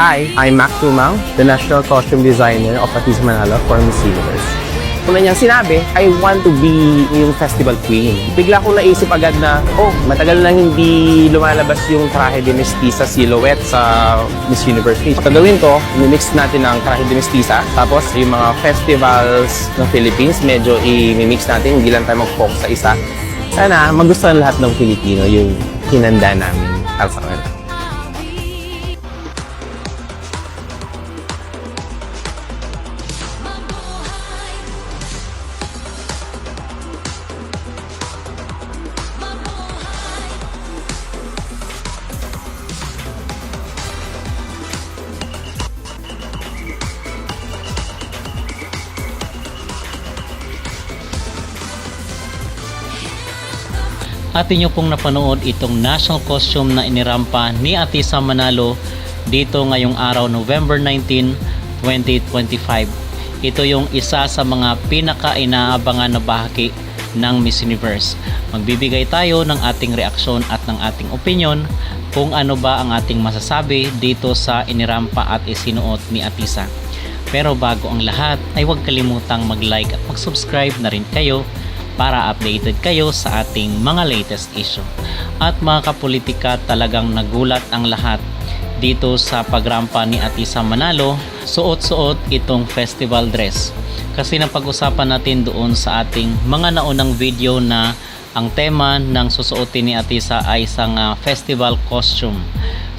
Hi, I'm Mac Tumang, the National Costume Designer of Atisa Manalo for Miss Universe. Una niyang sinabi, I want to be yung festival queen. Bigla ko naisip agad na, matagal nang hindi lumalabas yung traje de mestiza silhouette sa Miss Universe. Pagkagawin ko, mix natin ang traje de mestiza. Tapos yung mga festivals ng Philippines, medyo i-mix natin, hindi lang tayo mag-focus sa isa. Sana magustuhan lahat ng Pilipino yung hinanda namin para sa kanila. Atin nyo pong napanood itong national costume na inirampa ni Atisa Manalo dito ngayong araw November 19, 2025. Ito yung isa sa mga pinaka-inaabangan na bahagi ng Miss Universe. Magbibigay tayo ng ating reaksyon at ng ating opinion kung ano ba ang ating masasabi dito sa inirampa at isinuot ni Atisa. Pero bago ang lahat ay huwag kalimutang mag-like at mag-subscribe na rin kayo para updated kayo sa ating mga latest issue. At mga kapolitika, talagang nagulat ang lahat dito sa pagrampa ni Atisa Manalo. Suot-suot itong festival dress. Kasi napag-usapan natin doon sa ating mga naunang video na ang tema ng susuotin ni Atisa ay isang festival costume.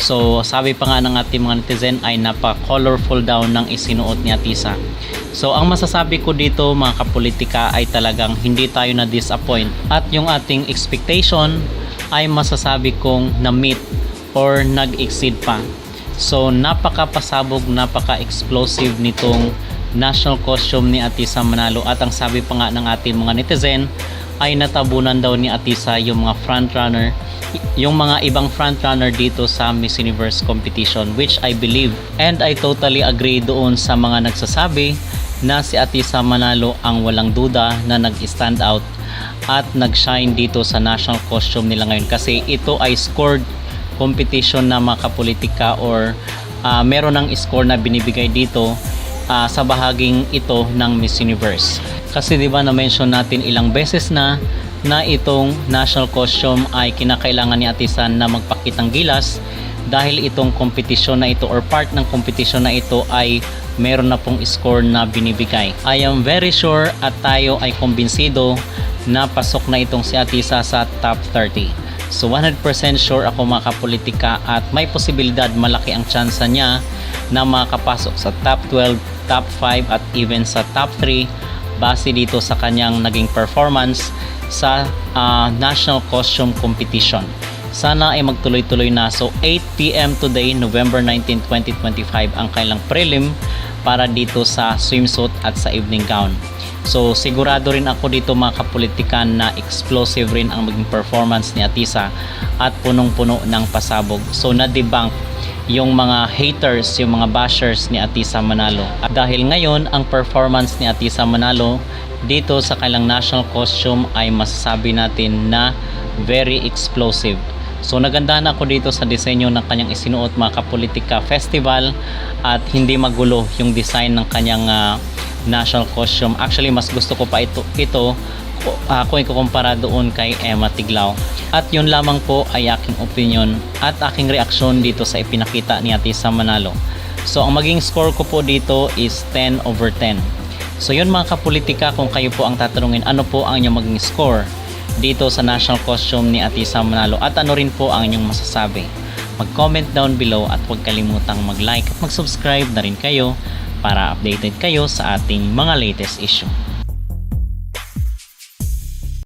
So sabi pa nga ng ating mga netizen ay napaka-colorful daw ng isinuot ni Atisa. So ang masasabi ko dito mga kapolitika ay talagang hindi tayo na-disappoint at yung ating expectation ay masasabi kong na-meet or nag-exceed pa. So napaka-pasabog, napaka-explosive nitong national costume ni Atisa Manalo at ang sabi pa nga ng ating mga netizen ay natabunan daw ni Atisa yung mga frontrunner, yung mga ibang frontrunner dito sa Miss Universe competition, which I believe and I totally agree doon sa mga nagsasabi na si Atisa Manalo ang walang duda na nag-stand out at nag-shine dito sa national costume nila ngayon kasi ito ay scored competition na mga kapolitika or meron ng score na binibigay dito sa bahaging ito ng Miss Universe. Kasi di ba na-mention natin ilang beses na itong national costume ay kinakailangan ni Atisa na magpakitang gilas dahil itong kompetisyon na ito or part ng kompetisyon na ito ay meron na pong score na binibigay. I am very sure at tayo ay kumbinsido na pasok na itong si Atisa sa top 30. So 100% sure ako mga kapolitika at may posibilidad malaki ang tsansa niya na makapasok sa top 12, top 5 at even sa top 3 base dito sa kanyang naging performance sa national costume competition. Sana ay magtuloy-tuloy na. So 8 PM today, November 19, 2025 ang kailang prelim para dito sa swimsuit at sa evening gown. So sigurado rin ako dito mga kapolitikan na explosive rin ang maging performance ni Atisa at punong-puno ng pasabog. So na-debunk yung mga haters, yung mga bashers ni Atisa Manalo. At dahil ngayon ang performance ni Atisa Manalo dito sa kailang national costume ay masasabi natin na very explosive. So nagandahan ako dito sa disenyo ng kanyang isinuot mga kapolitika festival at hindi magulo yung design ng kanyang national costume. Actually mas gusto ko pa ito kung ikukumpara doon kay Emma Tiglao. At yun lamang po ay aking opinion at aking reaksyon dito sa ipinakita ni Atisa Manalo. So ang maging score ko po dito is 10/10. So yun mga kapolitika, kung kayo po ang tatanungin ano po ang inyong maging score dito sa national costume ni Atisa Manalo at ano rin po ang inyong masasabi, mag-comment down below at huwag kalimutang mag-like at mag-subscribe na rin kayo para updated kayo sa ating mga latest issue.